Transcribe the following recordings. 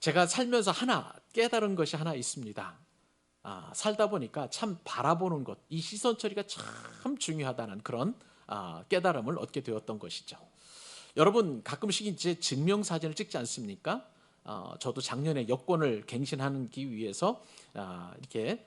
제가 살면서 깨달은 것이 하나 있습니다. 살다 보니까 참 바라보는 것, 이 시선 처리가 참 중요하다는 그런 깨달음을 얻게 되었던 것이죠. 여러분 가끔씩 이제 증명사진을 찍지 않습니까? 저도 작년에 여권을 갱신하기 위해서 이렇게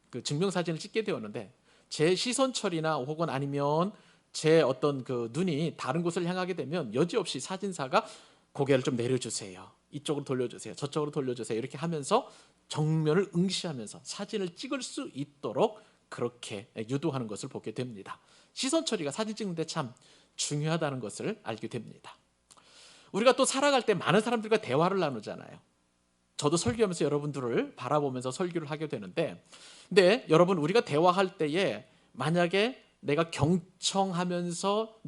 그 증명사진을 찍게 되었는데, 제 시선 처리나 혹은 아니면 제 어떤 그 눈이 다른 곳을 향하게 되면 여지없이 사진사가 고개를 좀 내려주세요, 이쪽으로 돌려주세요, 저쪽으로 돌려주세요, 이렇게 하면서 정면을 응시하면서 사진을 찍을 수 있도록 그렇게 유도하는 것을 보게 됩니다. 시선 처리가 사진 찍는데 참 중요하다는 것을 알게 됩니다. 우리가 또 살아갈 때 많은 사람들과 대화를 나누잖아요. 저도 설교하면서 여러분들을 바라보면서 설교를 하게 되는데, 근데 여러분 우리가 대화할 때에 만약에 내가 경청하면서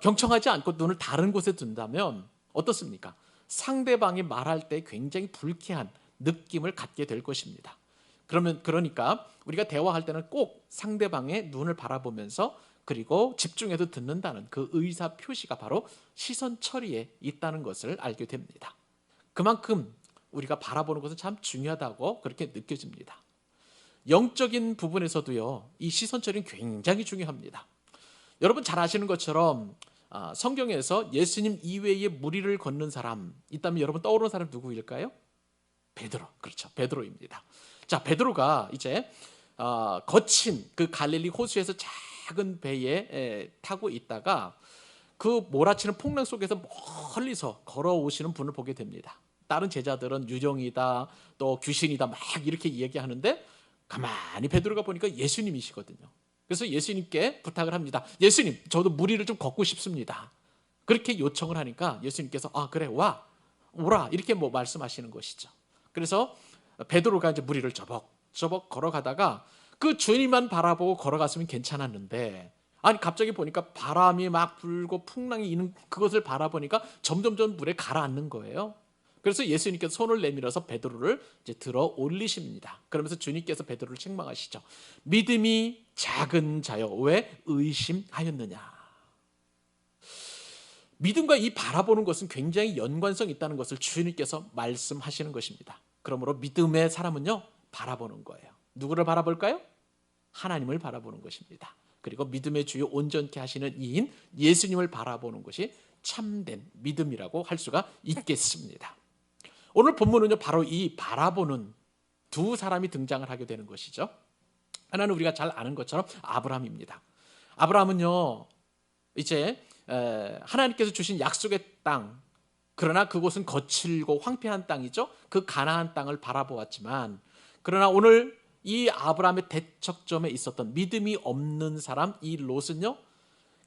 경청하지 않고 눈을 다른 곳에 둔다면 어떻습니까? 상대방이 말할 때 굉장히 불쾌한 느낌을 갖게 될 것입니다. 그러니까 우리가 대화할 때는 꼭 상대방의 눈을 바라보면서 그리고 집중해서 듣는다는 그 의사 표시가 바로 시선 처리에 있다는 것을 알게 됩니다. 그만큼 우리가 바라보는 것은 참 중요하다고 그렇게 느껴집니다. 영적인 부분에서도요, 이 시선 처리는 굉장히 중요합니다. 여러분 잘 아시는 것처럼 성경에서 예수님 이외에 무리를 걷는 사람 있다면 여러분 떠오르는 사람 누구일까요? 베드로. 그렇죠, 베드로입니다. 자, 베드로가 이제 거친 그 갈릴리 호수에서 작은 배에 타고 있다가 그 몰아치는 풍랑 속에서 멀리서 걸어오시는 분을 보게 됩니다. 다른 제자들은 유령이다, 또 귀신이다 막 이렇게 이야기하는데 가만히 베드로가 보니까 예수님이시거든요. 그래서 예수님께 부탁을 합니다. 예수님, 저도 무리를 좀 걷고 싶습니다. 그렇게 요청을 하니까 예수님께서 그래, 오라, 이렇게 말씀하시는 것이죠. 그래서 베드로가 이제 무리를 저벅저벅 걸어가다가 그 주님만 바라보고 걸어갔으면 괜찮았는데, 갑자기 보니까 바람이 막 불고 풍랑이 있는 그것을 바라보니까 점점점 물에 가라앉는 거예요. 그래서 예수님께서 손을 내밀어서 베드로를 이제 들어 올리십니다. 그러면서 주님께서 베드로를 책망하시죠. 믿음이 작은 자여, 왜 의심하였느냐. 믿음과 이 바라보는 것은 굉장히 연관성이 있다는 것을 주님께서 말씀하시는 것입니다. 그러므로 믿음의 사람은요, 바라보는 거예요. 누구를 바라볼까요? 하나님을 바라보는 것입니다. 그리고 믿음의 주요 온전케 하시는 이인 예수님을 바라보는 것이 참된 믿음이라고 할 수가 있겠습니다. 오늘 본문은요, 바로 이 바라보는 두 사람이 등장을 하게 되는 것이죠. 하나는 우리가 잘 아는 것처럼 아브라함입니다. 아브라함은요, 이제 하나님께서 주신 약속의 땅, 그러나 그곳은 거칠고 황폐한 땅이죠. 그 가나안 땅을 바라보았지만, 그러나 오늘 이 아브라함의 대척점에 있었던 믿음이 없는 사람, 이 롯은요,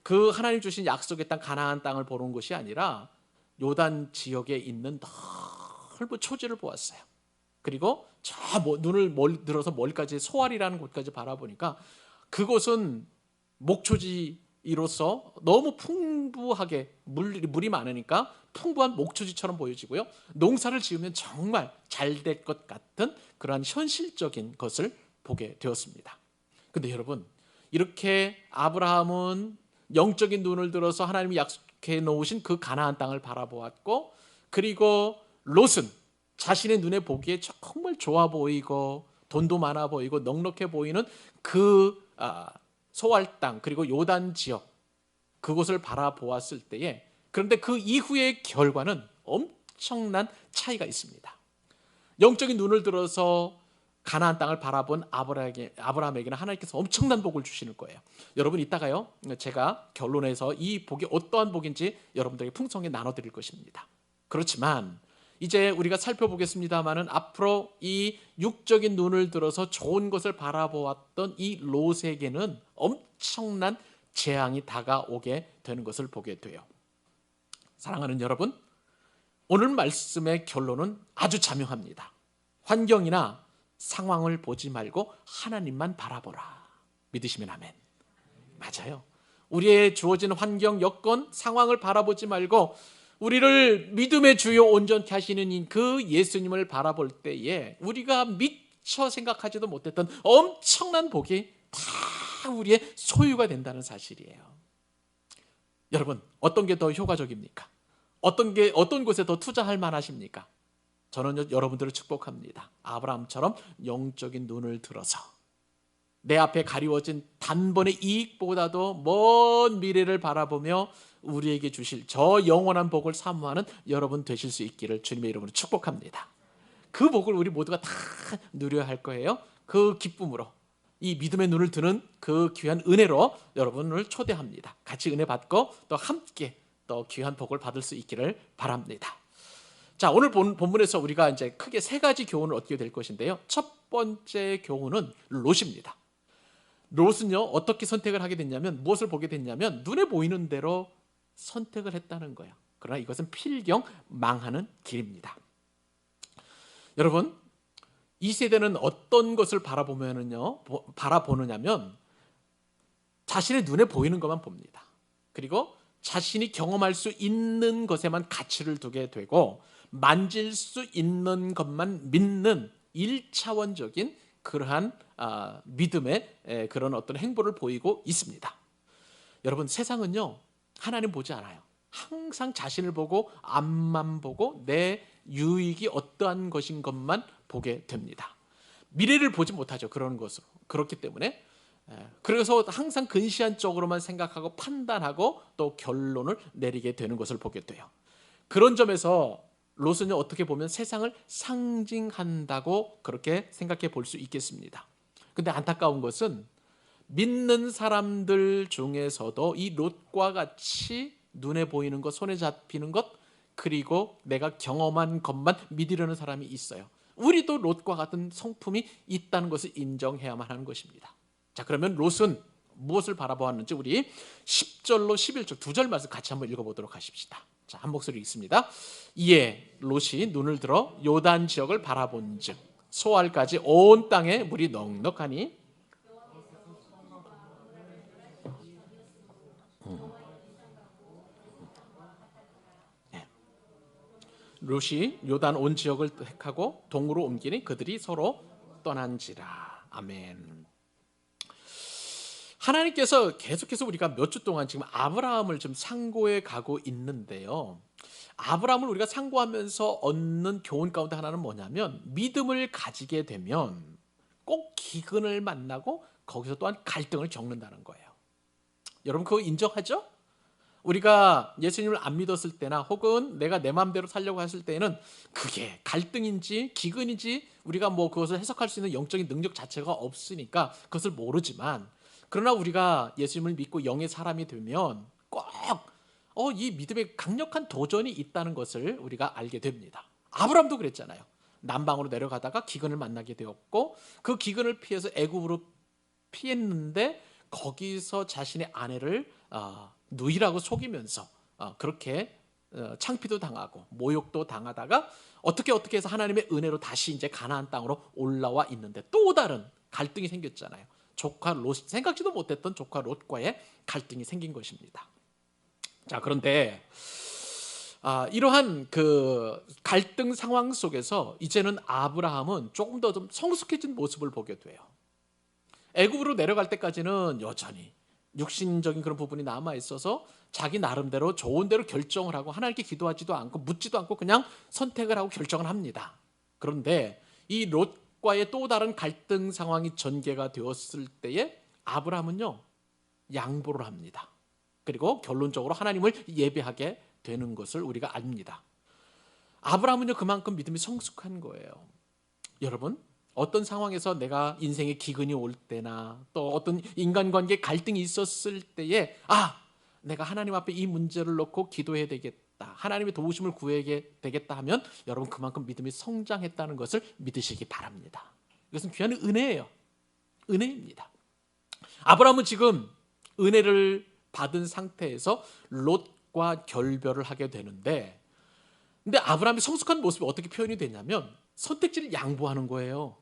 그 하나님 주신 약속의 땅 가나안 땅을 보는 것이 아니라 요단 지역에 있는 넓은 초지를 보았어요. 그리고 눈을 들어서 멀리까지 소알이라는 곳까지 바라보니까 그곳은 목초지로서 너무 풍부하게 물이 많으니까 풍부한 목초지처럼 보여지고요, 농사를 지으면 정말 잘 될 것 같은 그러한 현실적인 것을 보게 되었습니다. 근데 여러분, 이렇게 아브라함은 영적인 눈을 들어서 하나님이 약속해 놓으신 그 가나안 땅을 바라보았고, 그리고 롯은 자신의 눈에 보기에 정말 좋아 보이고 돈도 많아 보이고 넉넉해 보이는 그 소알 땅, 그리고 요단 지역, 그곳을 바라보았을 때에, 그런데 그 이후의 결과는 엄청난 차이가 있습니다. 영적인 눈을 들어서 가나안 땅을 바라본 아브라함에게는 하나님께서 엄청난 복을 주시는 거예요. 여러분, 이따가요, 제가 결론에서 이 복이 어떠한 복인지 여러분들에게 풍성히 나눠드릴 것입니다. 그렇지만 이제 우리가 살펴보겠습니다만은 앞으로 이 육적인 눈을 들어서 좋은 것을 바라보았던 이 롯에게는 엄청난 재앙이 다가오게 되는 것을 보게 돼요. 사랑하는 여러분, 오늘 말씀의 결론은 아주 자명합니다. 환경이나 상황을 보지 말고 하나님만 바라보라. 믿으시면 아멘. 맞아요. 우리의 주어진 환경, 여건, 상황을 바라보지 말고 우리를 믿음의 주요 온전케 하시는 그 예수님을 바라볼 때에 우리가 미처 생각하지도 못했던 엄청난 복이 다 우리의 소유가 된다는 사실이에요. 여러분, 어떤 게 더 효과적입니까? 어떤 곳에 더 투자할 만하십니까? 저는 여러분들을 축복합니다. 아브라함처럼 영적인 눈을 들어서 내 앞에 가리워진 단번의 이익보다도 먼 미래를 바라보며 우리에게 주실 저 영원한 복을 사모하는 여러분 되실 수 있기를 주님의 이름으로 축복합니다. 그 복을 우리 모두가 다 누려야 할 거예요. 그 기쁨으로 이 믿음의 눈을 드는 그 귀한 은혜로 여러분을 초대합니다. 같이 은혜 받고 또 함께 또 귀한 복을 받을 수 있기를 바랍니다. 자, 오늘 본문에서 우리가 이제 크게 세 가지 교훈을 얻게 될 것인데요. 첫 번째 교훈은 롯입니다. 롯은요, 어떻게 선택을 하게 됐냐면, 무엇을 보게 됐냐면 눈에 보이는 대로 선택을 했다는 거예요. 그러나 이것은 필경 망하는 길입니다. 여러분, 이 세대는 어떤 것을 바라보느냐면 자신의 눈에 보이는 것만 봅니다. 그리고 자신이 경험할 수 있는 것에만 가치를 두게 되고 만질 수 있는 것만 믿는 1차원적인 그러한 믿음의 그런 어떤 행보를 보이고 있습니다. 여러분, 세상은요, 하나님 보지 않아요. 항상 자신을 보고 앞만 보고 내 유익이 어떠한 것인 것만 보게 됩니다. 미래를 보지 못하죠. 그런 것으로. 그렇기 때문에 그래서 항상 근시안 쪽으로만 생각하고 판단하고 또 결론을 내리게 되는 것을 보게 돼요. 그런 점에서 롯은요, 어떻게 보면 세상을 상징한다고 그렇게 생각해 볼 수 있겠습니다. 근데 안타까운 것은 믿는 사람들 중에서도 이 롯과 같이 눈에 보이는 것, 손에 잡히는 것, 그리고 내가 경험한 것만 믿으려는 사람이 있어요. 우리도 롯과 같은 성품이 있다는 것을 인정해야만 하는 것입니다. 자, 그러면 롯은 무엇을 바라보았는지 우리 10절로 11절 두 절 말씀 같이 한번 읽어보도록 하십시다. 자, 한 목소리 읽습니다. 이에 롯이 눈을 들어 요단 지역을 바라본즉 소알까지 온 땅에 물이 넉넉하니 롯이 요단 온 지역을 택하고 동으로 옮기니 그들이 서로 떠난지라. 아멘. 하나님께서 계속해서 우리가 몇 주 동안 지금 아브라함을 좀 상고해 가고 있는데요. 아브라함을 우리가 상고하면서 얻는 교훈 가운데 하나는 뭐냐면 믿음을 가지게 되면 꼭 기근을 만나고 거기서 또한 갈등을 겪는다는 거예요. 여러분 그거 인정하죠? 우리가 예수님을 안 믿었을 때나 혹은 내가 내 마음대로 살려고 했을 때는 그게 갈등인지 기근인지 우리가 뭐 그것을 해석할 수 있는 영적인 능력 자체가 없으니까 그것을 모르지만 그러나 우리가 예수님을 믿고 영의 사람이 되면 꼭 이 믿음에 강력한 도전이 있다는 것을 우리가 알게 됩니다. 아브라함도 그랬잖아요. 남방으로 내려가다가 기근을 만나게 되었고 그 기근을 피해서 애굽으로 피했는데 거기서 자신의 아내를 누이라고 속이면서 그렇게 창피도 당하고 모욕도 당하다가 어떻게 해서 하나님의 은혜로 다시 이제 가나안 땅으로 올라와 있는데 또 다른 갈등이 생겼잖아요. 조카 롯, 생각지도 못했던 조카 롯과의 갈등이 생긴 것입니다. 자, 그런데 이러한 그 갈등 상황 속에서 이제는 아브라함은 조금 더 좀 성숙해진 모습을 보게 돼요. 애굽으로 내려갈 때까지는 여전히 육신적인 그런 부분이 남아 있어서 자기 나름대로 좋은 대로 결정을 하고 하나님께 기도하지도 않고 묻지도 않고 그냥 선택을 하고 결정을 합니다. 그런데 이 롯과의 또 다른 갈등 상황이 전개가 되었을 때에 아브라함은요 양보를 합니다. 그리고 결론적으로 하나님을 예배하게 되는 것을 우리가 압니다. 아브라함은요 그만큼 믿음이 성숙한 거예요. 여러분 어떤 상황에서 내가 인생의 기근이 올 때나 또 어떤 인간관계 갈등이 있었을 때에 내가 하나님 앞에 이 문제를 놓고 기도해야 되겠다, 하나님의 도우심을 구해야 되겠다 하면 여러분 그만큼 믿음이 성장했다는 것을 믿으시기 바랍니다. 이것은 귀한 은혜예요. 은혜입니다. 아브라함은 지금 은혜를 받은 상태에서 롯과 결별을 하게 되는데 근데 아브라함의 성숙한 모습이 어떻게 표현이 되냐면 선택지를 양보하는 거예요.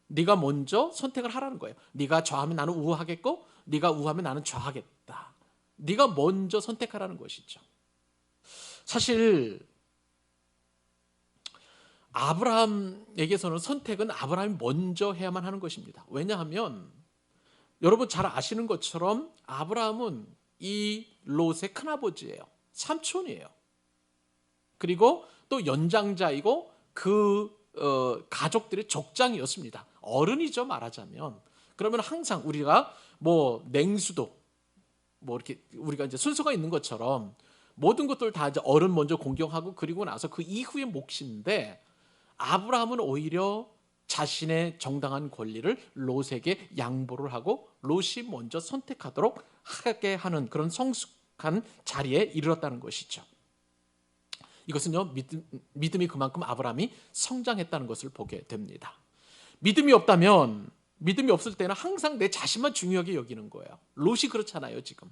네가 먼저 선택을 하라는 거예요. 네가 좌하면 나는 우하겠고 네가 우하면 나는 좌하겠다. 네가 먼저 선택하라는 것이죠. 사실 아브라함에게서는 선택은 아브라함이 먼저 해야만 하는 것입니다. 왜냐하면 여러분 잘 아시는 것처럼 아브라함은 이 롯의 큰아버지예요. 삼촌이에요. 그리고 또 연장자이고 그 가족들의 족장이었습니다. 어른이죠, 말하자면. 그러면 항상 우리가 뭐 냉수도 뭐 이렇게 우리가 이제 순서가 있는 것처럼 모든 것들 다 이제 어른 먼저 공경하고 그리고 나서 그 이후의 몫인데, 아브라함은 오히려 자신의 정당한 권리를 롯에게 양보를 하고 롯이 먼저 선택하도록 하게 하는 그런 성숙한 자리에 이르렀다는 것이죠. 이것은요, 믿음이 그만큼 아브라함이 성장했다는 것을 보게 됩니다. 믿음이 없을 때는 항상 내 자신만 중요하게 여기는 거예요. 롯이 그렇잖아요. 지금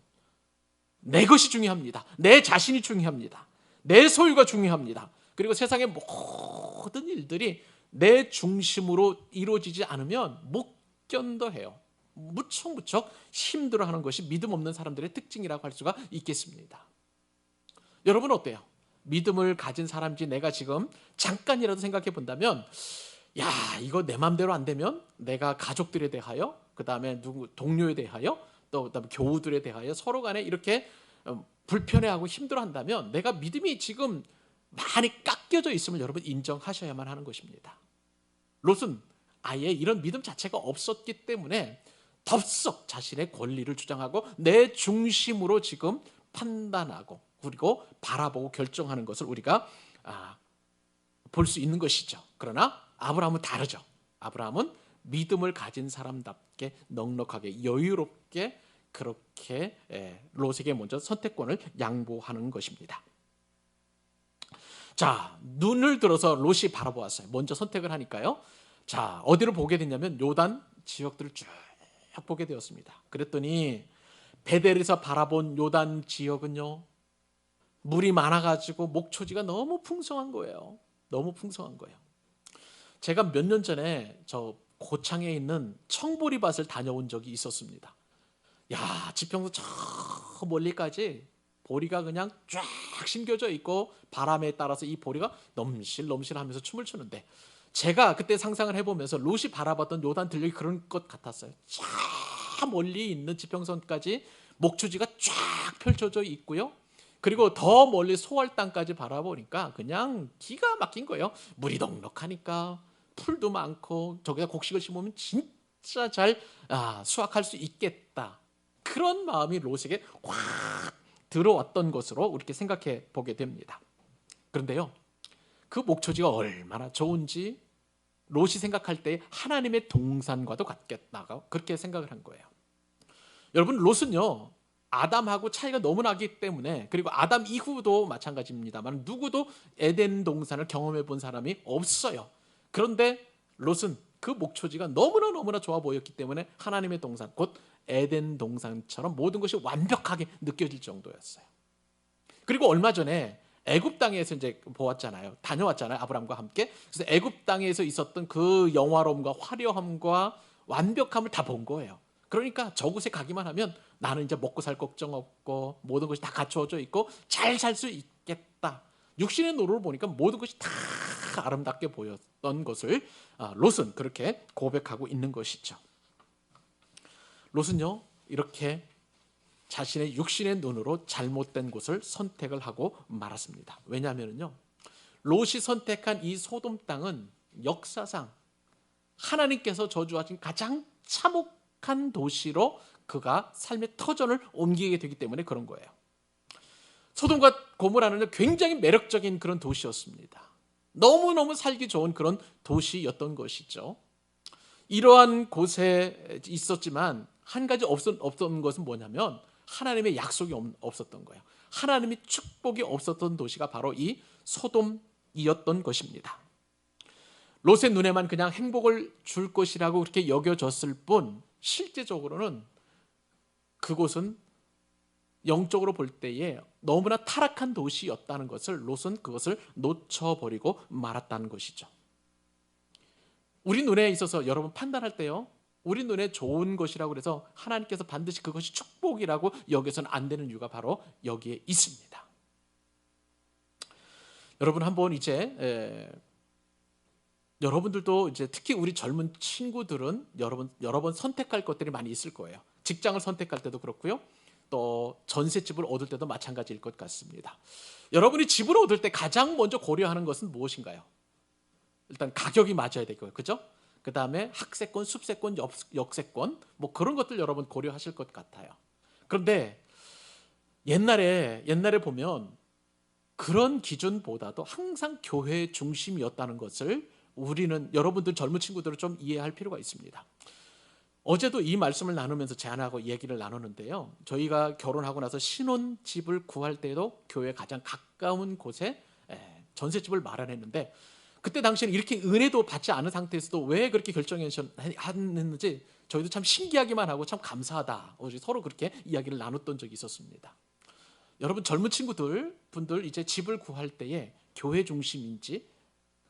내 것이 중요합니다. 내 자신이 중요합니다. 내 소유가 중요합니다. 그리고 세상의 모든 일들이 내 중심으로 이루어지지 않으면 못 견뎌해요. 무척 힘들어하는 것이 믿음 없는 사람들의 특징이라고 할 수가 있겠습니다. 여러분 어때요? 믿음을 가진 사람인지 내가 지금 잠깐이라도 생각해 본다면, 야, 이거 내 마음대로 안 되면 내가 가족들에 대하여, 그 다음에 동료에 대하여, 또 그다음에 교우들에 대하여 서로 간에 이렇게 불편해하고 힘들어한다면 내가 믿음이 지금 많이 깎여져 있음을 여러분 인정하셔야만 하는 것입니다. 롯은 아예 이런 믿음 자체가 없었기 때문에 덥석 자신의 권리를 주장하고 내 중심으로 지금 판단하고 그리고 바라보고 결정하는 것을 우리가 볼 수 있는 것이죠. 그러나 아브라함은 다르죠. 아브라함은 믿음을 가진 사람답게 넉넉하게 여유롭게 그렇게 롯에게 먼저 선택권을 양보하는 것입니다. 자, 눈을 들어서 롯이 바라보았어요. 먼저 선택을 하니까요. 자, 어디를 보게 됐냐면 요단 지역들을 쭉 보게 되었습니다. 그랬더니 베델에서 바라본 요단 지역은요, 물이 많아가지고 목초지가 너무 풍성한 거예요. 너무 풍성한 거예요. 제가 몇 년 전에 저 고창에 있는 청보리밭을 다녀온 적이 있었습니다. 야, 지평선 저 멀리까지 보리가 그냥 쫙 심겨져 있고 바람에 따라서 이 보리가 넘실넘실하면서 춤을 추는데, 제가 그때 상상을 해보면서 롯이 바라봤던 요단 들녘이 그런 것 같았어요. 저 멀리 있는 지평선까지 목초지가 쫙 펼쳐져 있고요. 그리고 더 멀리 소알 땅까지 바라보니까 그냥 기가 막힌 거예요. 물이 넉넉하니까 풀도 많고 저기다 곡식을 심으면 진짜 잘 수확할 수 있겠다. 그런 마음이 롯에게 확 들어왔던 것으로 이렇게 생각해 보게 됩니다. 그런데요, 그 목초지가 얼마나 좋은지 롯이 생각할 때 하나님의 동산과도 같겠다고 그렇게 생각을 한 거예요. 여러분, 롯은요, 아담하고 차이가 너무 나기 때문에, 그리고 아담 이후도 마찬가지입니다만 누구도 에덴 동산을 경험해 본 사람이 없어요. 그런데 롯은 그 목초지가 너무나 좋아 보였기 때문에 하나님의 동산, 곧 에덴 동산처럼 모든 것이 완벽하게 느껴질 정도였어요. 그리고 얼마 전에 애굽 땅에서 이제 보았잖아요. 다녀왔잖아요. 아브람과 함께. 그래서 애굽 땅에서 있었던 그 영화로움과 화려함과 완벽함을 다 본 거예요. 그러니까 저곳에 가기만 하면 나는 이제 먹고 살 걱정 없고 모든 것이 다 갖추어져 있고 잘 살 수 있겠다. 육신의 노릇을 보니까 모든 것이 다 아름답게 보였던 것을 롯은 그렇게 고백하고 있는 것이죠. 롯은요, 이렇게 자신의 육신의 눈으로 잘못된 곳을 선택을 하고 말았습니다. 왜냐하면요, 롯이 선택한 이 소돔 땅은 역사상 하나님께서 저주하신 가장 참혹한 도시로 그가 삶의 터전을 옮기게 되기 때문에 그런 거예요. 소돔과 고모라는 굉장히 매력적인 그런 도시였습니다. 너무너무 살기 좋은 그런 도시였던 것이죠. 이러한 곳에 있었지만 한 가지 없었던 것은 뭐냐면 하나님의 약속이 없었던 거예요. 하나님의 축복이 없었던 도시가 바로 이 소돔이었던 것입니다. 롯의 눈에만 그냥 행복을 줄 것이라고 그렇게 여겨졌을 뿐 실제적으로는 그곳은 영적으로 볼 때에 너무나 타락한 도시였다는 것을 롯은 그것을 놓쳐버리고 말았다는 것이죠. 우리 눈에 있어서 여러분 판단할 때요, 우리 눈에 좋은 것이라고 해서 하나님께서 반드시 그것이 축복이라고 여겨서는 안 되는 이유가 바로 여기에 있습니다. 여러분 한번 이제 여러분들도 이제 특히 우리 젊은 친구들은 여러 번 선택할 것들이 많이 있을 거예요. 직장을 선택할 때도 그렇고요. 또 전셋집을 얻을 때도 마찬가지일 것 같습니다. 여러분이 집을 얻을 때 가장 먼저 고려하는 것은 무엇인가요? 일단 가격이 맞아야 되고요. 그죠? 그 다음에 학세권, 숲세권, 역세권 뭐 그런 것들 여러분 고려하실 것 같아요. 그런데 옛날에 보면 그런 기준보다도 항상 교회 중심이었다는 것을 우리는 여러분들 젊은 친구들은 좀 이해할 필요가 있습니다. 어제도 이 말씀을 나누면서 제안하고 얘기를 나누는데요. 저희가 결혼하고 나서 신혼집을 구할 때도 교회에 가장 가까운 곳에 전셋집을 마련했는데 그때 당시에는 이렇게 은혜도 받지 않은 상태에서도 왜 그렇게 결정했는지 저희도 참 신기하기만 하고 참 감사하다. 서로 그렇게 이야기를 나눴던 적이 있었습니다. 여러분 젊은 분들 이제 집을 구할 때에 교회 중심인지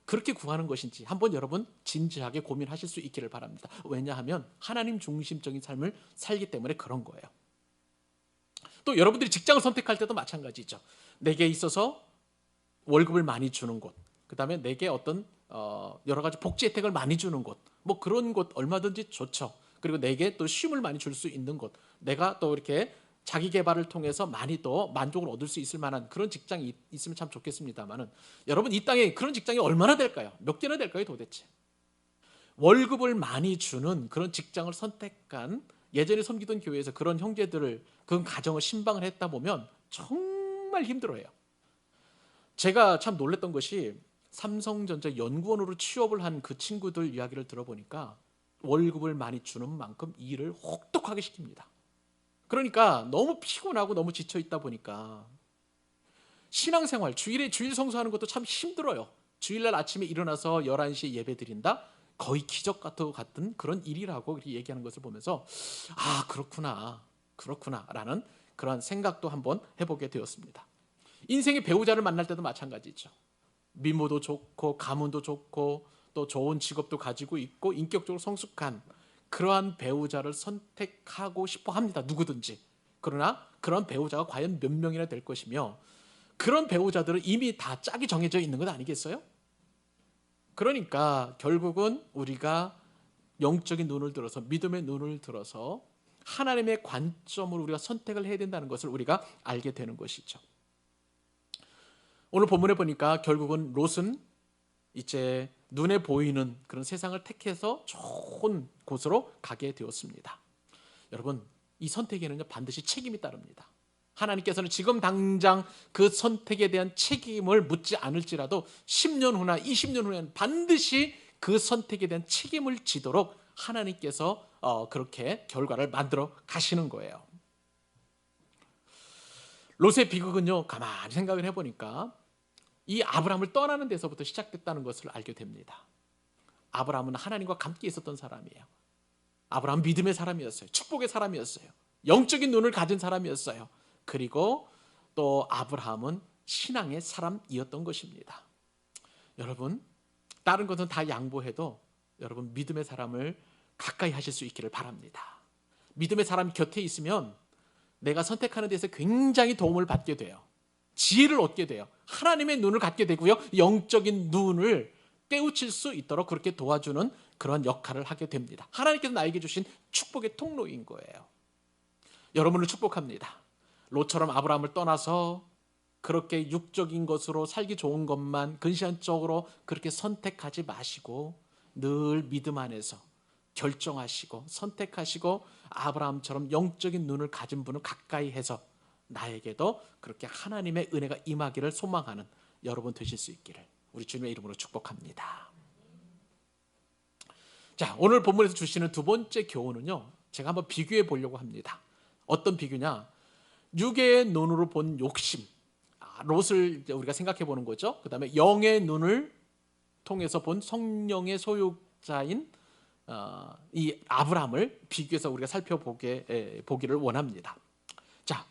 그렇게 구하는 것인지 한번 여러분 진지하게 고민하실 수 있기를 바랍니다. 왜냐하면 하나님 중심적인 삶을 살기 때문에 그런 거예요. 또 여러분들이 직장을 선택할 때도 마찬가지죠. 내게 있어서 월급을 많이 주는 곳, 그 다음에 내게 어떤 여러 가지 복지 혜택을 많이 주는 곳, 뭐 그런 곳 얼마든지 좋죠. 그리고 내게 또 쉼을 많이 줄 수 있는 곳, 내가 또 이렇게 자기 개발을 통해서 많이 또 만족을 얻을 수 있을 만한 그런 직장이 있으면 참 좋겠습니다만은 여러분 이 땅에 그런 직장이 얼마나 될까요? 몇 개나 될까요 도대체? 월급을 많이 주는 그런 직장을 선택한 예전에 섬기던 교회에서 그런 형제들을 그런 가정을 신방을 했다 보면 정말 힘들어해요. 제가 참 놀랐던 것이 삼성전자 연구원으로 취업을 한 그 친구들 이야기를 들어보니까 월급을 많이 주는 만큼 일을 혹독하게 시킵니다. 그러니까 너무 피곤하고 너무 지쳐 있다 보니까 신앙생활, 주일 성수하는 것도 참 힘들어요. 주일날 아침에 일어나서 11시에 예배 드린다? 거의 기적 같은 그런 일이라고 이렇게 얘기하는 것을 보면서 아 그렇구나 라는 그런 생각도 한번 해보게 되었습니다. 인생의 배우자를 만날 때도 마찬가지죠. 미모도 좋고 가문도 좋고 또 좋은 직업도 가지고 있고 인격적으로 성숙한 그러한 배우자를 선택하고 싶어 합니다. 누구든지. 그러나 그런 배우자가 과연 몇 명이나 될 것이며 그런 배우자들은 이미 다 짝이 정해져 있는 것 아니겠어요? 그러니까 결국은 우리가 영적인 눈을 들어서 믿음의 눈을 들어서 하나님의 관점으로 우리가 선택을 해야 된다는 것을 우리가 알게 되는 것이죠. 오늘 본문에 보니까 결국은 롯은 이제 눈에 보이는 그런 세상을 택해서 좋은 곳으로 가게 되었습니다. 여러분 이 선택에는 반드시 책임이 따릅니다. 하나님께서는 지금 당장 그 선택에 대한 책임을 묻지 않을지라도 10년 후나 20년 후에는 반드시 그 선택에 대한 책임을 지도록 하나님께서 그렇게 결과를 만들어 가시는 거예요. 롯의 비극은요, 가만히 생각을 해보니까 이 아브라함을 떠나는 데서부터 시작됐다는 것을 알게 됩니다. 아브라함은 하나님과 함께 있었던 사람이에요. 아브라함은 믿음의 사람이었어요. 축복의 사람이었어요. 영적인 눈을 가진 사람이었어요. 그리고 또 아브라함은 신앙의 사람이었던 것입니다. 여러분 다른 것은 다 양보해도 여러분 믿음의 사람을 가까이 하실 수 있기를 바랍니다. 믿음의 사람이 곁에 있으면 내가 선택하는 데서 굉장히 도움을 받게 돼요. 지혜를 얻게 돼요. 하나님의 눈을 갖게 되고요. 영적인 눈을 깨우칠 수 있도록 그렇게 도와주는 그런 역할을 하게 됩니다. 하나님께서 나에게 주신 축복의 통로인 거예요. 여러분을 축복합니다. 롯처럼 아브라함을 떠나서 그렇게 육적인 것으로 살기 좋은 것만 근시안적으로 그렇게 선택하지 마시고 늘 믿음 안에서 결정하시고 선택하시고 아브라함처럼 영적인 눈을 가진 분을 가까이 해서 나에게도 그렇게 하나님의 은혜가 임하기를 소망하는 여러분 되실 수 있기를 우리 주님의 이름으로 축복합니다. 자, 오늘 본문에서 주시는 두 번째 교훈은요, 제가 한번 비교해 보려고 합니다. 어떤 비교냐? 육의 눈으로 본 욕심, 롯을 우리가 생각해 보는 거죠. 그 다음에 영의 눈을 통해서 본 성령의 소유자인 이 아브라함을 비교해서 우리가 살펴보기를 원합니다. 자,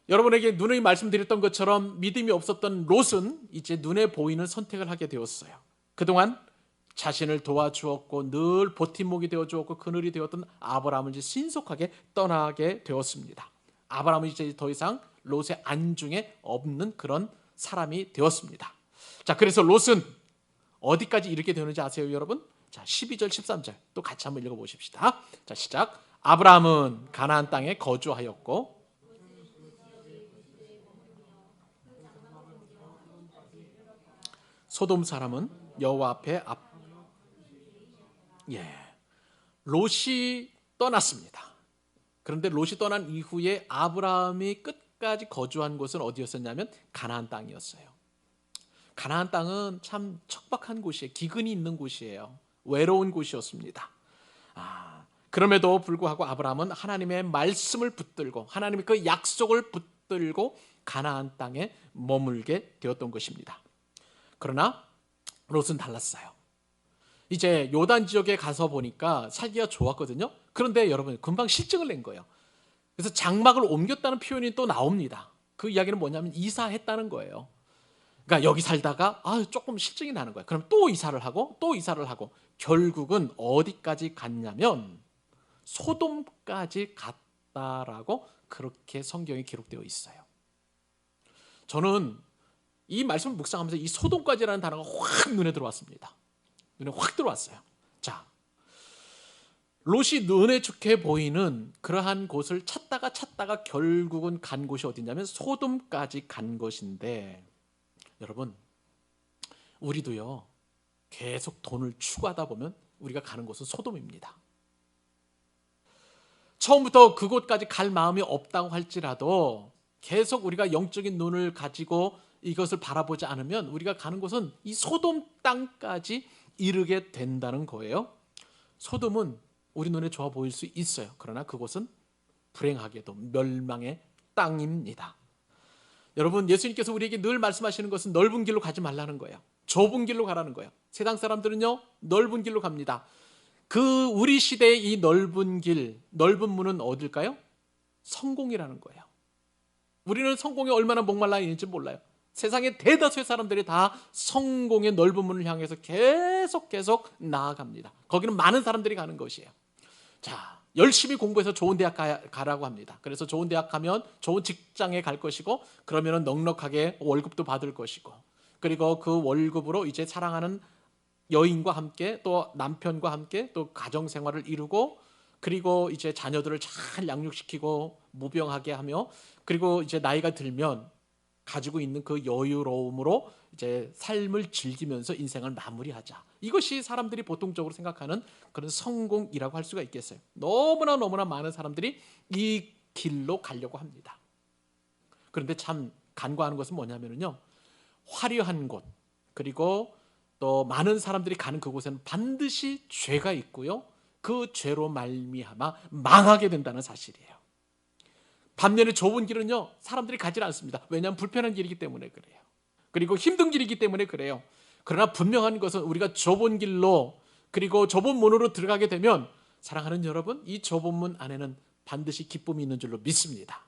여러분에게 눈의 말씀드렸던 것처럼 믿음이 없었던 롯은 이제 눈에 보이는 선택을 하게 되었어요. 그동안 자신을 도와주었고 늘 버팀목이 되어주었고 그늘이 되었던 아브라함을 이제 신속하게 떠나게 되었습니다. 아브라함은 이제 더 이상 롯의 안중에 없는 그런 사람이 되었습니다. 자, 그래서 롯은 어디까지 이르게 되는지 아세요, 여러분? 자, 12절, 13절 또 같이 한번 읽어보십시다. 자, 시작. 아브라함은 가나안 땅에 거주하였고 소돔 사람은 여호와 앞에 롯이 떠났습니다. 그런데 롯이 떠난 이후에 아브라함이 끝까지 거주한 곳은 어디였었냐면 가나안 땅이었어요. 가나안 땅은 참 척박한 곳이에요. 기근이 있는 곳이에요. 외로운 곳이었습니다. 그럼에도 불구하고 아브라함은 하나님의 말씀을 붙들고 하나님의 그 약속을 붙들고 가나안 땅에 머물게 되었던 것입니다. 그러나 롯은 달랐어요. 이제 요단 지역에 가서 보니까 살기가 좋았거든요. 그런데 여러분 금방 실증을 낸 거예요. 그래서 장막을 옮겼다는 표현이 또 나옵니다. 그 이야기는 뭐냐면 이사했다는 거예요. 그러니까 여기 살다가 조금 실증이 나는 거예요. 그럼 또 이사를 하고 또 이사를 하고 결국은 어디까지 갔냐면 소돔까지 갔다라고 그렇게 성경에 기록되어 있어요. 저는 이 말씀을 묵상하면서 이 소돔까지라는 단어가 확 눈에 들어왔습니다. 눈에 확 들어왔어요. 자, 롯이 눈에 좋게 보이는 그러한 곳을 찾다가 결국은 간 곳이 어디냐면 소돔까지 간 것인데, 여러분 우리도요 계속 돈을 추구하다 보면 우리가 가는 곳은 소돔입니다. 처음부터 그곳까지 갈 마음이 없다고 할지라도 계속 우리가 영적인 눈을 가지고 이것을 바라보지 않으면 우리가 가는 곳은 이 소돔 땅까지 이르게 된다는 거예요. 소돔은 우리 눈에 좋아 보일 수 있어요. 그러나 그곳은 불행하게도 멸망의 땅입니다. 여러분, 예수님께서 우리에게 늘 말씀하시는 것은 넓은 길로 가지 말라는 거예요. 좁은 길로 가라는 거예요. 세상 사람들은요 넓은 길로 갑니다. 그 우리 시대의 이 넓은 길, 넓은 문은 어딜까요? 성공이라는 거예요. 우리는 성공에 얼마나 목말라 있는지 몰라요. 세상의 대다수의 사람들이 다 성공의 넓은 문을 향해서 계속 나아갑니다. 거기는 많은 사람들이 가는 것이에요. 자, 열심히 공부해서 좋은 대학 가라고 합니다. 그래서 좋은 대학 가면 좋은 직장에 갈 것이고, 그러면 넉넉하게 월급도 받을 것이고, 그리고 그 월급으로 이제 사랑하는 여인과 함께 또 남편과 함께 또 가정 생활을 이루고, 그리고 이제 자녀들을 잘 양육시키고 무병하게 하며, 그리고 이제 나이가 들면 가지고 있는 그 여유로움으로 이제 삶을 즐기면서 인생을 마무리하자. 이것이 사람들이 보통적으로 생각하는 그런 성공이라고 할 수가 있겠어요. 너무나 많은 사람들이 이 길로 가려고 합니다. 그런데 참 간과하는 것은 뭐냐면요, 화려한 곳, 그리고 또 많은 사람들이 가는 그곳에는 반드시 죄가 있고요, 그 죄로 말미암아 망하게 된다는 사실이에요. 반면에 좁은 길은요 사람들이 가지 않습니다. 왜냐하면 불편한 길이기 때문에 그래요. 그리고 힘든 길이기 때문에 그래요. 그러나 분명한 것은 우리가 좁은 길로, 그리고 좁은 문으로 들어가게 되면, 사랑하는 여러분, 이 좁은 문 안에는 반드시 기쁨이 있는 줄로 믿습니다.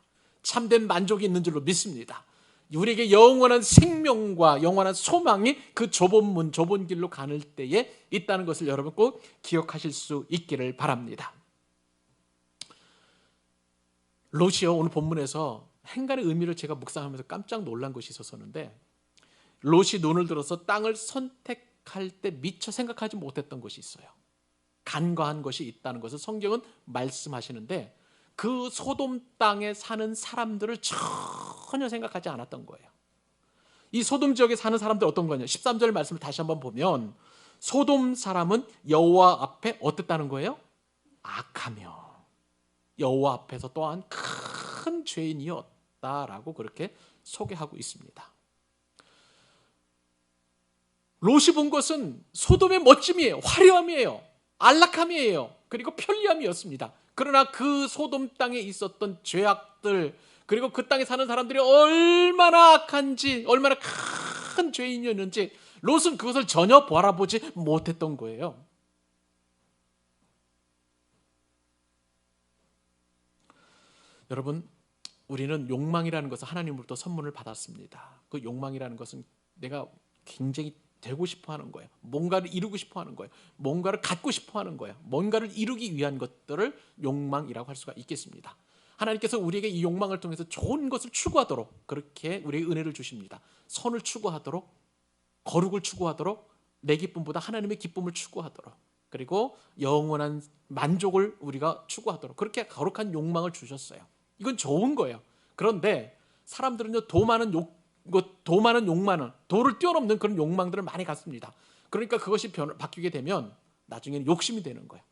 참된 만족이 있는 줄로 믿습니다. 우리에게 영원한 생명과 영원한 소망이 그 좁은 문, 좁은 길로 가는 때에 있다는 것을 여러분 꼭 기억하실 수 있기를 바랍니다. 롯이요, 오늘 본문에서 행간의 의미를 제가 묵상하면서 깜짝 놀란 것이 있었는데, 롯이 눈을 들어서 땅을 선택할 때 미처 생각하지 못했던 것이 있어요. 간과한 것이 있다는 것을 성경은 말씀하시는데, 그 소돔 땅에 사는 사람들을 전혀 생각하지 않았던 거예요. 이 소돔 지역에 사는 사람들 어떤 거냐? 13절 말씀을 다시 한번 보면 소돔 사람은 여호와 앞에 어땠다는 거예요? 악하며 여호와 앞에서 또한 큰 죄인이었다라고 그렇게 소개하고 있습니다. 롯이 본 것은 소돔의 멋짐이에요. 화려함이에요. 안락함이에요. 그리고 편리함이었습니다. 그러나 그 소돔 땅에 있었던 죄악들, 그리고 그 땅에 사는 사람들이 얼마나 악한지, 얼마나 큰 죄인이었는지 롯은 그것을 전혀 바라보지 못했던 거예요. 여러분, 우리는 욕망이라는 것을 하나님으로부터 선물을 받았습니다. 그 욕망이라는 것은 내가 굉장히 되고 싶어 하는 거예요. 뭔가를 이루고 싶어 하는 거예요. 뭔가를 갖고 싶어 하는 거예요. 뭔가를 이루기 위한 것들을 욕망이라고 할 수가 있겠습니다. 하나님께서 우리에게 이 욕망을 통해서 좋은 것을 추구하도록 그렇게 우리에게 은혜를 주십니다. 선을 추구하도록, 거룩을 추구하도록, 내 기쁨보다 하나님의 기쁨을 추구하도록, 그리고 영원한 만족을 우리가 추구하도록 그렇게 거룩한 욕망을 주셨어요. 이건 좋은 거예요. 그런데 사람들은요, 도 많은 도 많은 욕망은 도를 뛰어넘는 그런 욕망들을 많이 갖습니다. 그러니까 그것이 바뀌게 되면 나중에는 욕심이 되는 거예요.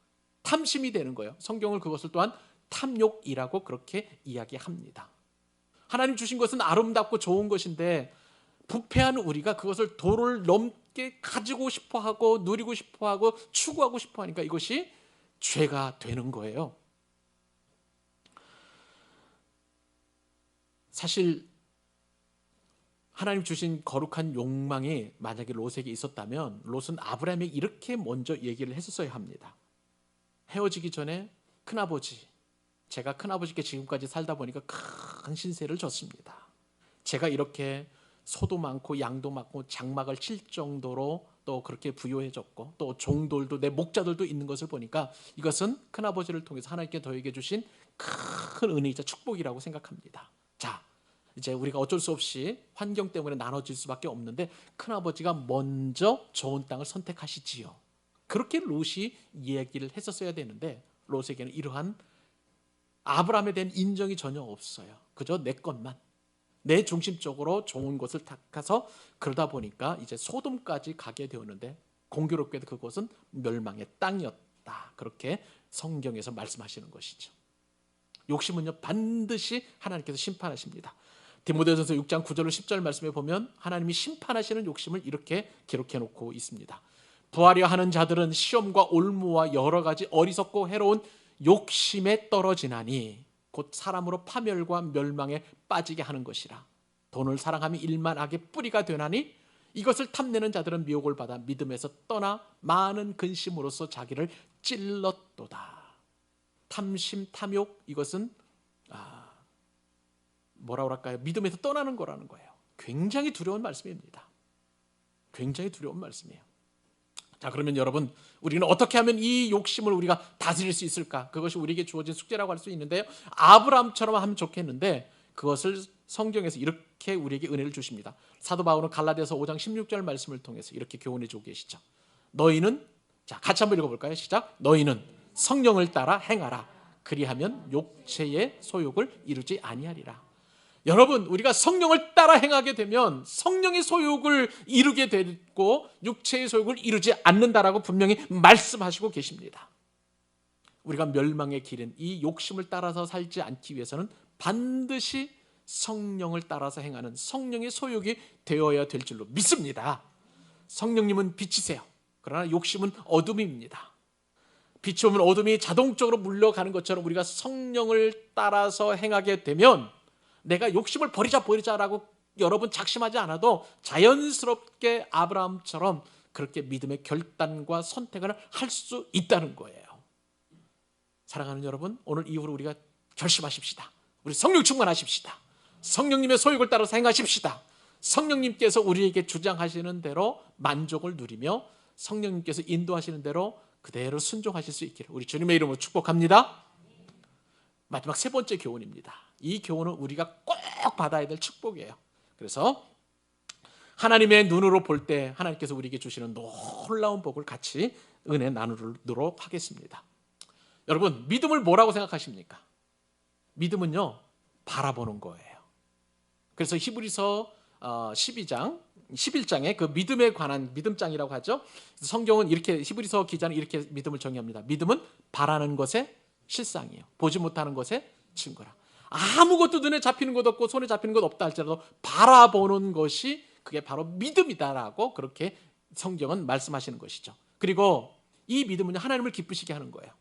탐심이 되는 거예요. 성경을 그것을 또한 탐욕이라고 그렇게 이야기합니다. 하나님 주신 것은 아름답고 좋은 것인데 부패한 우리가 그것을 도를 넘게 가지고 싶어하고 누리고 싶어하고 추구하고 싶어하니까 이것이 죄가 되는 거예요. 사실 하나님 주신 거룩한 욕망이 만약에 롯에게 있었다면 롯은 아브라함에게 이렇게 먼저 얘기를 했었어야 합니다. 헤어지기 전에 큰아버지, 제가 큰아버지께 지금까지 살다 보니까 큰 신세를 졌습니다. 제가 이렇게 소도 많고 양도 많고 장막을 칠 정도로 또 그렇게 부유해졌고 또 종들도 내 목자들도 있는 것을 보니까 이것은 큰아버지를 통해서 하나님께 더하게 주신 큰 은혜이자 축복이라고 생각합니다. 자, 이제 우리가 어쩔 수 없이 환경 때문에 나눠질 수밖에 없는데 큰아버지가 먼저 좋은 땅을 선택하시지요. 그렇게 롯이 얘기를 했었어야 되는데 롯에게는 이러한 아브라함에 대한 인정이 전혀 없어요. 그저 내 것만, 내 중심적으로 좋은 곳을 택해서 그러다 보니까 이제 소돔까지 가게 되었는데 공교롭게도 그곳은 멸망의 땅이었다. 그렇게 성경에서 말씀하시는 것이죠. 욕심은요 반드시 하나님께서 심판하십니다. 디모데전서 6장 9절 10절 말씀에 보면 하나님이 심판하시는 욕심을 이렇게 기록해 놓고 있습니다. 부하려 하는 자들은 시험과 올무와 여러 가지 어리석고 해로운 욕심에 떨어지나니 곧 사람으로 파멸과 멸망에 빠지게 하는 것이라. 돈을 사랑함이 일만 악의 뿌리가 되나니 이것을 탐내는 자들은 미혹을 받아 믿음에서 떠나 많은 근심으로써 자기를 찔렀도다. 탐심, 탐욕, 이것은 뭐라고 할까요? 믿음에서 떠나는 거라는 거예요. 굉장히 두려운 말씀입니다. 굉장히 두려운 말씀이에요. 자, 그러면 여러분, 우리는 어떻게 하면 이 욕심을 우리가 다스릴 수 있을까? 그것이 우리에게 주어진 숙제라고 할 수 있는데요. 아브라함처럼 하면 좋겠는데 그것을 성경에서 이렇게 우리에게 은혜를 주십니다. 사도 바울은 갈라디아서 5장 16절 말씀을 통해서 이렇게 교훈해 주고 계시죠. 너희는, 자, 같이 한번 읽어볼까요? 시작. 너희는 성령을 따라 행하라. 그리하면 욕체의 소욕을 이루지 아니하리라. 여러분, 우리가 성령을 따라 행하게 되면 성령의 소욕을 이루게 되고 육체의 소욕을 이루지 않는다라고 분명히 말씀하시고 계십니다. 우리가 멸망의 길인 이 욕심을 따라서 살지 않기 위해서는 반드시 성령을 따라서 행하는 성령의 소욕이 되어야 될 줄로 믿습니다. 성령님은 빛이세요. 그러나 욕심은 어둠입니다. 빛이 오면 어둠이 자동적으로 물러가는 것처럼 우리가 성령을 따라서 행하게 되면 내가 욕심을 버리자라고 여러분 작심하지 않아도 자연스럽게 아브라함처럼 그렇게 믿음의 결단과 선택을 할 수 있다는 거예요. 사랑하는 여러분, 오늘 이후로 우리가 결심하십시다. 우리 성령 충만하십시다. 성령님의 소욕을 따라서 행하십시다. 성령님께서 우리에게 주장하시는 대로 만족을 누리며 성령님께서 인도하시는 대로 그대로 순종하실 수 있기를 우리 주님의 이름으로 축복합니다. 마지막 세 번째 교훈입니다. 이 교훈은 우리가 꼭 받아야 될 축복이에요. 그래서 하나님의 눈으로 볼 때 하나님께서 우리에게 주시는 놀라운 복을 같이 은혜 나누도록 하겠습니다. 여러분, 믿음을 뭐라고 생각하십니까? 믿음은요, 바라보는 거예요. 그래서 히브리서 11장에 그 믿음에 관한 믿음장이라고 하죠. 성경은 이렇게, 히브리서 기자는 이렇게 믿음을 정의합니다. 믿음은 바라는 것의 실상이에요. 보지 못하는 것의 증거라. 아무것도 눈에 잡히는 것 없고 손에 잡히는 것 없다 할지라도 바라보는 것이 그게 바로 믿음이다라고 그렇게 성경은 말씀하시는 것이죠. 그리고 이 믿음은 하나님을 기쁘시게 하는 거예요.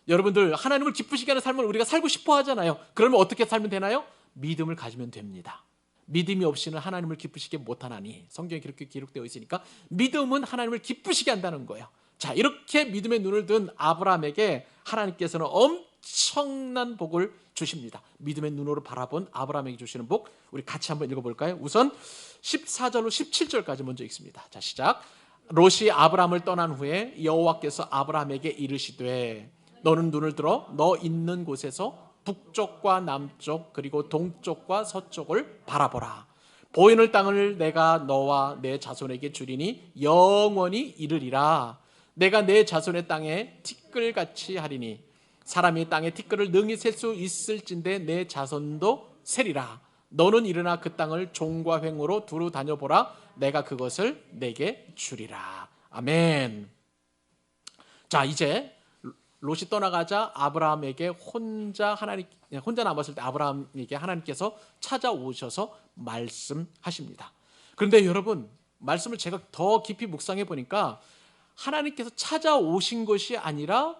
여러분들, 하나님을 기쁘시게 하는 삶을 우리가 살고 싶어 하잖아요. 그러면 어떻게 살면 되나요? 믿음을 가지면 됩니다. 믿음이 없이는 하나님을 기쁘시게 못하나니, 성경에 그렇게 기록되어 있으니까 믿음은 하나님을 기쁘시게 한다는 거예요. 자, 이렇게 믿음의 눈을 든 아브라함에게 하나님께서는 엄청난 복을 주십니다. 믿음의 눈으로 바라본 아브라함에게 주시는 복, 우리 같이 한번 읽어볼까요? 우선 14절로 17절까지 먼저 읽습니다. 자, 시작. 롯이 아브라함을 떠난 후에 여호와께서 아브라함에게 이르시되 너는 눈을 들어 너 있는 곳에서 북쪽과 남쪽 그리고 동쪽과 서쪽을 바라보라. 보이는 땅을 내가 너와 내 자손에게 주리니 영원히 이르리라. 내가 내 자손의 땅에 티끌같이 하리니 사람이 땅의 티끌을 능히 셀 수 있을진데 내 자손도 세리라. 너는 일어나 그 땅을 종과 횡으로 두루 다녀보라. 내가 그것을 내게 주리라. 아멘. 자, 이제 롯이 떠나가자 아브라함에게 혼자 남았을 때 아브라함에게 하나님께서 찾아오셔서 말씀하십니다. 그런데 여러분, 말씀을 제가 더 깊이 묵상해 보니까 하나님께서 찾아오신 것이 아니라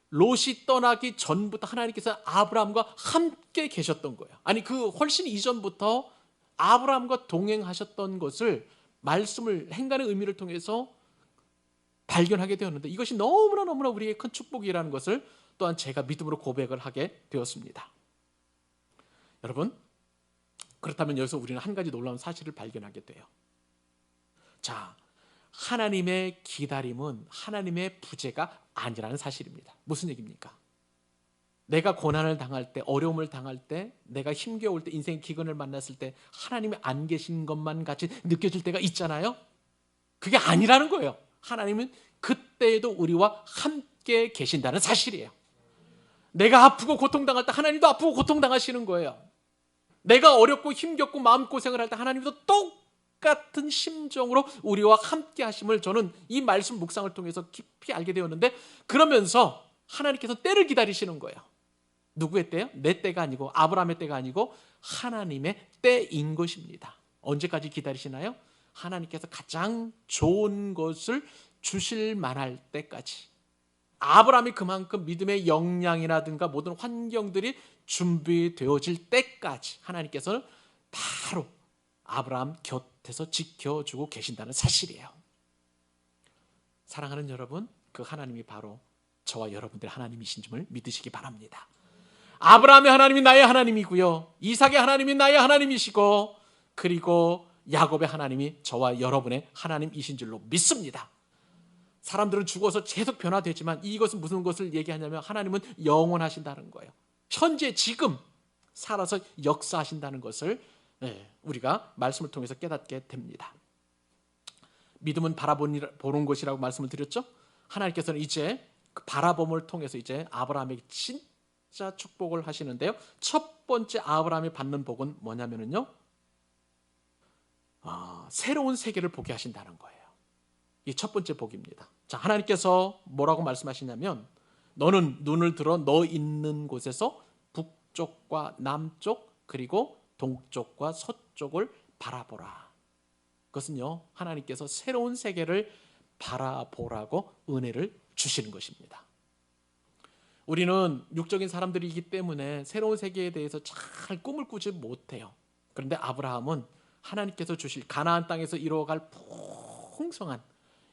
롯이 떠나기 전부터 하나님께서 아브라함과 함께 계셨던 거예요. 아니, 그 훨씬 이전부터 아브라함과 동행하셨던 것을 말씀을 행간의 의미를 통해서 발견하게 되었는데, 이것이 너무나 우리에게 큰 축복이라는 것을 또한 제가 믿음으로 고백을 하게 되었습니다. 여러분, 그렇다면 여기서 우리는 한 가지 놀라운 사실을 발견하게 돼요. 자, 하나님의 기다림은 하나님의 부재가 아니라는 사실입니다. 무슨 얘기입니까? 내가 고난을 당할 때, 어려움을 당할 때, 내가 힘겨울 때, 인생의 기근을 만났을 때 하나님이 안 계신 것만 같이 느껴질 때가 있잖아요. 그게 아니라는 거예요. 하나님은 그때에도 우리와 함께 계신다는 사실이에요. 내가 아프고 고통당할 때 하나님도 아프고 고통당하시는 거예요. 내가 어렵고 힘겹고 마음고생을 할 때 하나님도 똑같은 심정으로 우리와 함께 하심을 저는 이 말씀 묵상을 통해서 깊이 알게 되었는데, 그러면서 하나님께서 때를 기다리시는 거예요. 누구의 때요? 내 때가 아니고 아브라함의 때가 아니고 하나님의 때인 것입니다. 언제까지 기다리시나요? 하나님께서 가장 좋은 것을 주실 만할 때까지. 아브라함이 그만큼 믿음의 역량이라든가 모든 환경들이 준비되어질 때까지 하나님께서는 바로 아브라함 곁에서 지켜주고 계신다는 사실이에요. 사랑하는 여러분, 그 하나님이 바로 저와 여러분들의 하나님이신 줄 믿으시기 바랍니다. 아브라함의 하나님이 나의 하나님이고요, 이삭의 하나님이 나의 하나님이시고, 그리고 야곱의 하나님이 저와 여러분의 하나님이신 줄로 믿습니다. 사람들은 죽어서 계속 변화되지만 이것은 무슨 것을 얘기하냐면 하나님은 영원하신다는 거예요. 현재 지금 살아서 역사하신다는 것을 우리가 말씀을 통해서 깨닫게 됩니다. 믿음은 바라보는 것이라고 말씀을 드렸죠. 하나님께서는 이제 그 바라봄을 통해서 이제 아브라함에게 진짜 축복을 하시는데요. 첫 번째 아브라함이 받는 복은 뭐냐면요, 새로운 세계를 보게 하신다는 거예요. 이 첫 번째 복입니다. 자, 하나님께서 뭐라고 말씀하시냐면, 너는 눈을 들어 너 있는 곳에서 북쪽과 남쪽 그리고 동쪽과 서쪽을 바라보라. 그것은요, 하나님께서 새로운 세계를 바라보라고 은혜를 주시는 것입니다. 우리는 육적인 사람들이기 때문에 새로운 세계에 대해서 잘 꿈을 꾸지 못해요. 그런데 아브라함은 하나님께서 주실 가나안 땅에서 이루어갈 풍성한,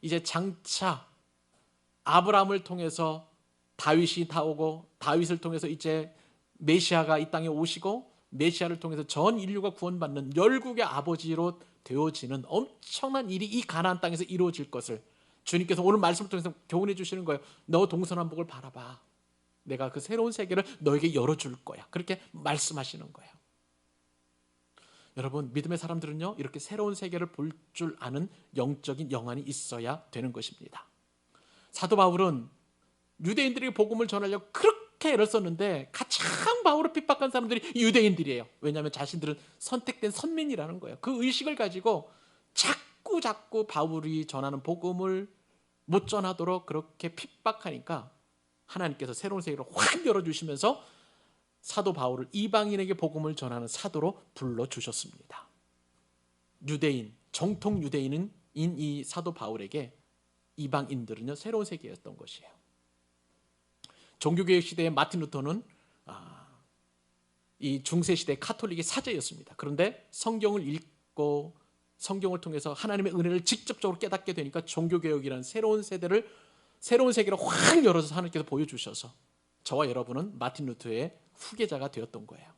이제 장차 아브라함을 통해서 다윗이 나오고, 다윗을 통해서 이제 메시아가 이 땅에 오시고, 메시아를 통해서 전 인류가 구원받는 열국의 아버지로 되어지는 엄청난 일이 이 가나안 땅에서 이루어질 것을 주님께서 오늘 말씀을 통해서 교훈해 주시는 거예요. 너 동서남북을 바라봐. 내가 그 새로운 세계를 너에게 열어줄 거야. 그렇게 말씀하시는 거예요. 여러분, 믿음의 사람들은요, 이렇게 새로운 세계를 볼 줄 아는 영적인 영안이 있어야 되는 것입니다. 사도 바울은 유대인들에게 복음을 전하려고 그렇게 애를 썼는데 가장 바울을 핍박한 사람들이 유대인들이에요. 왜냐하면 자신들은 선택된 선민이라는 거예요. 그 의식을 가지고 자꾸 바울이 전하는 복음을 못 전하도록 그렇게 핍박하니까 하나님께서 새로운 세계를 확 열어주시면서 사도 바울을 이방인에게 복음을 전하는 사도로 불러주셨습니다. 유대인, 정통 유대인인 이 사도 바울에게 이방인들은요, 새로운 세계였던 것이에요. 종교개혁 시대의 마틴 루터는 이 중세시대 카톨릭의 사제였습니다. 그런데 성경을 읽고 성경을 통해서 하나님의 은혜를 직접적으로 깨닫게 되니까 종교개혁이라는 새로운 세계를 확 열어서 하나님께서 보여주셔서 저와 여러분은 마틴 루터의 후계자가 되었던 거예요.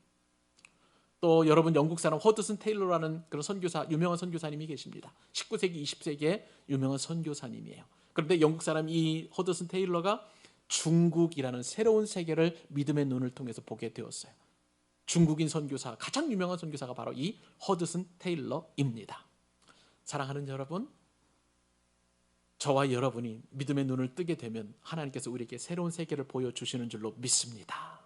또 여러분, 영국 사람 허드슨 테일러라는 그런 선교사, 유명한 선교사님이 계십니다. 19세기, 20세기의 유명한 선교사님이에요. 그런데 영국 사람 이 허드슨 테일러가 중국이라는 새로운 세계를 믿음의 눈을 통해서 보게 되었어요. 중국인 선교사, 가장 유명한 선교사가 바로 이 허드슨 테일러입니다. 사랑하는 여러분, 저와 여러분이 믿음의 눈을 뜨게 되면 하나님께서 우리에게 새로운 세계를 보여주시는 줄로 믿습니다.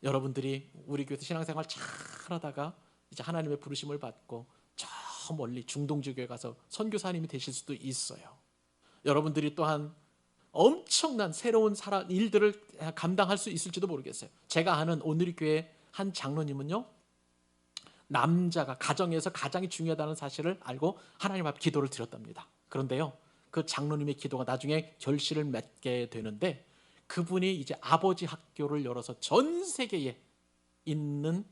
여러분들이 우리 교회에서 신앙생활 잘 하다가 이제 하나님의 부르심을 받고 저 멀리 중동지교에 가서 선교사님이 되실 수도 있어요. 여러분들이 또한 엄청난 새로운 일들을 감당할 수 있을지도 모르겠어요. 제가 아는 오늘의 교회 한 장로님은요, 남자가 가정에서 가장이 중요하다는 사실을 알고 하나님 앞에 기도를 드렸답니다. 그런데요, 그 장로님의 기도가 나중에 결실을 맺게 되는데, 그분이 이제 아버지 학교를 열어서 전 세계에 있는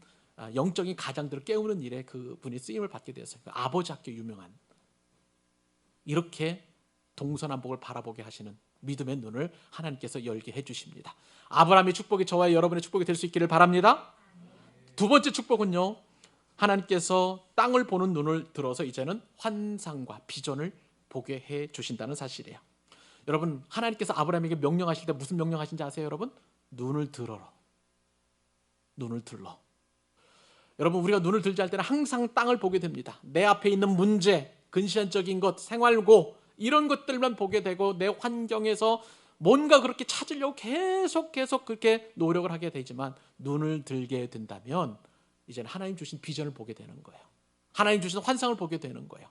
영적인 가장들을 깨우는 일에 그분이 쓰임을 받게 되었어요. 그 아버지 학교 유명한, 이렇게 동서남북을 바라보게 하시는 믿음의 눈을 하나님께서 열게 해주십니다. 아브라함의 축복이 저와 여러분의 축복이 될 수 있기를 바랍니다. 두 번째 축복은요, 하나님께서 땅을 보는 눈을 들어서 이제는 환상과 비전을 보게 해 주신다는 사실이에요. 여러분, 하나님께서 아브라함에게 명령하실 때 무슨 명령하신지 아세요? 여러분, 눈을 들어라. 눈을 들러. 여러분, 우리가 눈을 들지 할 때는 항상 땅을 보게 됩니다. 내 앞에 있는 문제, 근시안적인 것, 생활고 이런 것들만 보게 되고, 내 환경에서 뭔가 그렇게 찾으려고 계속 그렇게 노력을 하게 되지만, 눈을 들게 된다면 이제는 하나님 주신 비전을 보게 되는 거예요. 하나님 주신 환상을 보게 되는 거예요.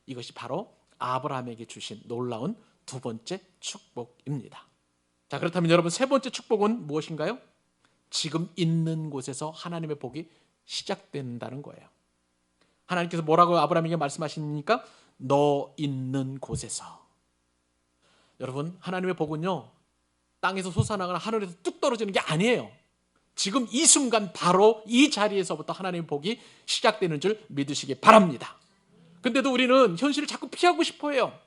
이것이 바로 아브라함에게 주신 놀라운 두 번째 축복입니다. 자, 그렇다면 여러분, 세 번째 축복은 무엇인가요? 지금 있는 곳에서 하나님의 복이 시작된다는 거예요. 하나님께서 뭐라고 아브라함에게 말씀하십니까? 너 있는 곳에서. 여러분, 하나님의 복은요, 땅에서 솟아나거나 하늘에서 뚝 떨어지는 게 아니에요. 지금 이 순간 바로 이 자리에서부터 하나님의 복이 시작되는 줄 믿으시기 바랍니다. 근데도 우리는 현실을 자꾸 피하고 싶어 해요.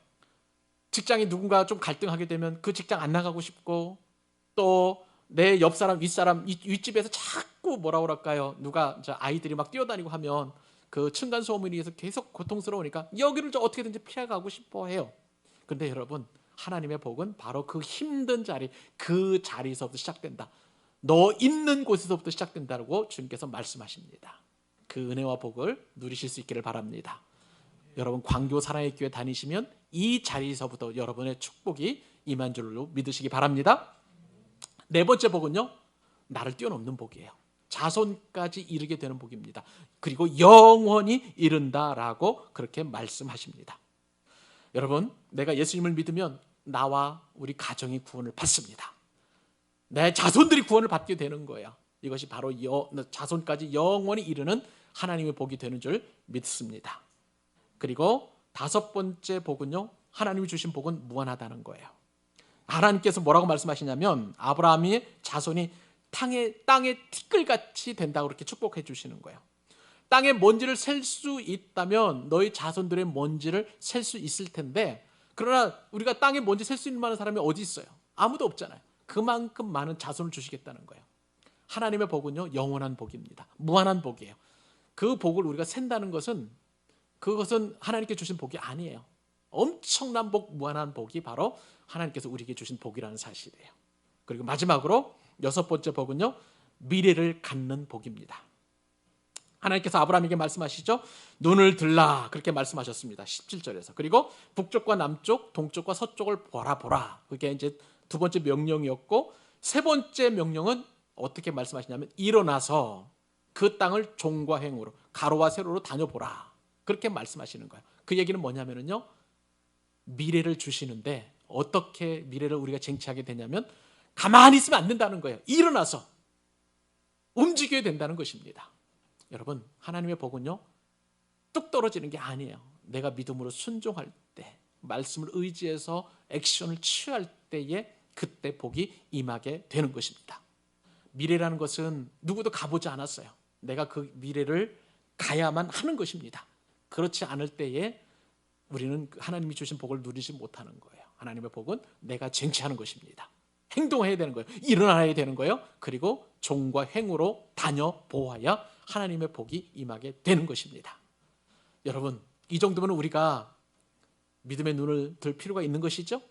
직장이 누군가 좀 갈등하게 되면 그 직장 안 나가고 싶고, 또 내 옆사람, 윗사람, 윗집에서 자꾸 뭐라고 그럴까요? 누가 아이들이 막 뛰어다니고 하면 그 층간소음에 의해서 계속 고통스러우니까 여기를 좀 어떻게든지 피해가고 싶어 해요. 근데 여러분, 하나님의 복은 바로 그 힘든 자리, 그 자리에서부터 시작된다. 너 있는 곳에서부터 시작된다고 주님께서 말씀하십니다. 그 은혜와 복을 누리실 수 있기를 바랍니다. 여러분, 광교 사랑의 교회 다니시면 이 자리에서부터 여러분의 축복이 임한 줄로 믿으시기 바랍니다. 네 번째 복은요, 나를 뛰어넘는 복이에요. 자손까지 이르게 되는 복입니다. 그리고 영원히 이른다라고 그렇게 말씀하십니다. 여러분, 내가 예수님을 믿으면 나와 우리 가정이 구원을 받습니다. 내 자손들이 구원을 받게 되는 거야. 이것이 바로 자손까지 영원히 이르는 하나님의 복이 되는 줄 믿습니다. 그리고 다섯 번째 복은요, 하나님이 주신 복은 무한하다는 거예요. 하나님께서 뭐라고 말씀하시냐면, 아브라함의 자손이 땅의 티끌같이 된다고 그렇게 축복해 주시는 거예요. 땅의 먼지를 셀 수 있다면 너희 자손들의 먼지를 셀 수 있을 텐데, 그러나 우리가 땅의 먼지 셀 수 있는 많은 사람이 어디 있어요? 아무도 없잖아요. 그만큼 많은 자손을 주시겠다는 거예요. 하나님의 복은요, 영원한 복입니다. 무한한 복이에요. 그 복을 우리가 센다는 것은, 그것은 하나님께 주신 복이 아니에요. 엄청난 복, 무한한 복이 바로 하나님께서 우리에게 주신 복이라는 사실이에요. 그리고 마지막으로 여섯 번째 복은요, 미래를 갖는 복입니다. 하나님께서 아브라함에게 말씀하시죠. 눈을 들라, 그렇게 말씀하셨습니다. 17절에서. 그리고 북쪽과 남쪽, 동쪽과 서쪽을 보라. 그게 이제 두 번째 명령이었고, 세 번째 명령은 어떻게 말씀하시냐면, 일어나서 그 땅을 종과 행으로, 가로와 세로로 다녀보라, 그렇게 말씀하시는 거예요. 그 얘기는 뭐냐면요, 미래를 주시는데 어떻게 미래를 우리가 쟁취하게 되냐면, 가만히 있으면 안 된다는 거예요. 일어나서 움직여야 된다는 것입니다. 여러분, 하나님의 복은요, 뚝 떨어지는 게 아니에요. 내가 믿음으로 순종할 때, 말씀을 의지해서 액션을 취할 때에 그때 복이 임하게 되는 것입니다. 미래라는 것은 누구도 가보지 않았어요. 내가 그 미래를 가야만 하는 것입니다. 그렇지 않을 때에 우리는 하나님이 주신 복을 누리지 못하는 거예요. 하나님의 복은 내가 쟁취하는 것입니다. 행동해야 되는 거예요. 일어나야 되는 거예요. 그리고 종과 행으로 다녀보아야 하나님의 복이 임하게 되는 것입니다. 여러분, 이 정도면 우리가 믿음의 눈을 들 필요가 있는 것이죠.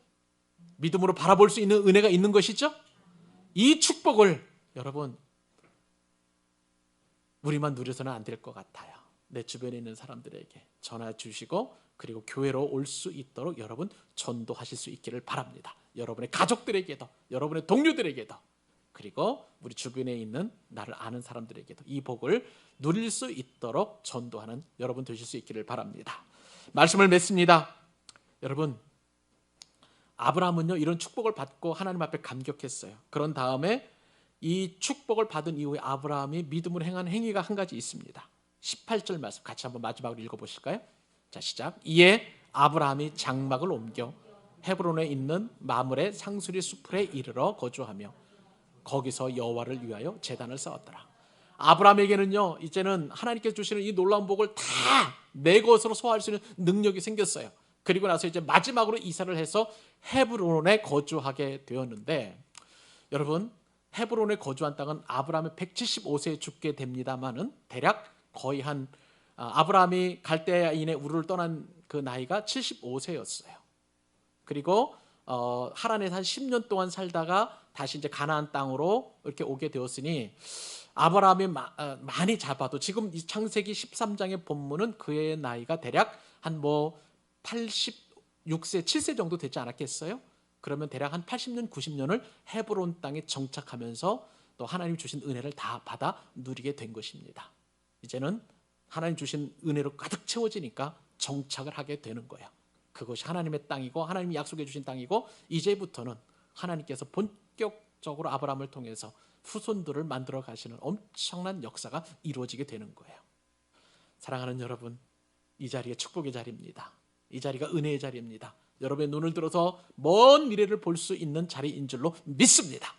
믿음으로 바라볼 수 있는 은혜가 있는 것이죠. 이 축복을 여러분, 우리만 누려서는 안 될 것 같아요. 내 주변에 있는 사람들에게 전화 주시고, 그리고 교회로 올 수 있도록 여러분 전도하실 수 있기를 바랍니다. 여러분의 가족들에게도, 여러분의 동료들에게도 그리고 우리 주변에 있는 나를 아는 사람들에게도 이 복을 누릴 수 있도록 전도하는 여러분 되실 수 있기를 바랍니다. 말씀을 맺습니다. 여러분, 아브라함은요 이런 축복을 받고 하나님 앞에 감격했어요. 그런 다음에 이 축복을 받은 이후에 아브라함이 믿음으로 행한 행위가 한 가지 있습니다. 18절 말씀 같이 한번 마지막으로 읽어보실까요? 자, 시작. 이에 아브라함이 장막을 옮겨 헤브론에 있는 마므레 상수리 수풀에 이르러 거주하며 거기서 여호와를 위하여 제단을 쌓았더라. 아브라함에게는요 이제는 하나님께서 주시는 이 놀라운 복을 다 내 것으로 소화할 수 있는 능력이 생겼어요. 그리고 나서 이제 마지막으로 이사를 해서 헤브론에 거주하게 되었는데, 여러분 헤브론에 거주한 땅은 아브라함이 175세에 죽게 됩니다만은 대략 거의 한 아브라함이 갈대아인의 우르를 떠난 그 나이가 75세였어요. 그리고 하란에서 한 10년 동안 살다가 다시 이제 가나안 땅으로 이렇게 오게 되었으니 아브라함이 많이 잡아도 지금 이 창세기 13장의 본문은 그의 나이가 대략 한 86세, 7세 정도 되지 않았겠어요? 그러면 대략 한 80년, 90년을 헤브론 땅에 정착하면서 또 하나님 주신 은혜를 다 받아 누리게 된 것입니다. 이제는 하나님 주신 은혜로 가득 채워지니까 정착을 하게 되는 거예요. 그것이 하나님의 땅이고 하나님이 약속해 주신 땅이고, 이제부터는 하나님께서 본격적으로 아브라함을 통해서 후손들을 만들어 가시는 엄청난 역사가 이루어지게 되는 거예요. 사랑하는 여러분, 이 자리가 축복의 자리입니다. 이 자리가 은혜의 자리입니다. 여러분의 눈을 들어서 먼 미래를 볼 수 있는 자리인 줄로 믿습니다.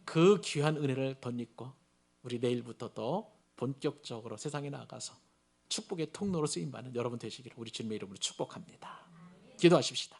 그 귀한 은혜를 덧입고 우리 내일부터 또 본격적으로 세상에 나가서 축복의 통로로 쓰임받는 여러분 되시기를 우리 주님의 이름으로 축복합니다. 기도하십시다.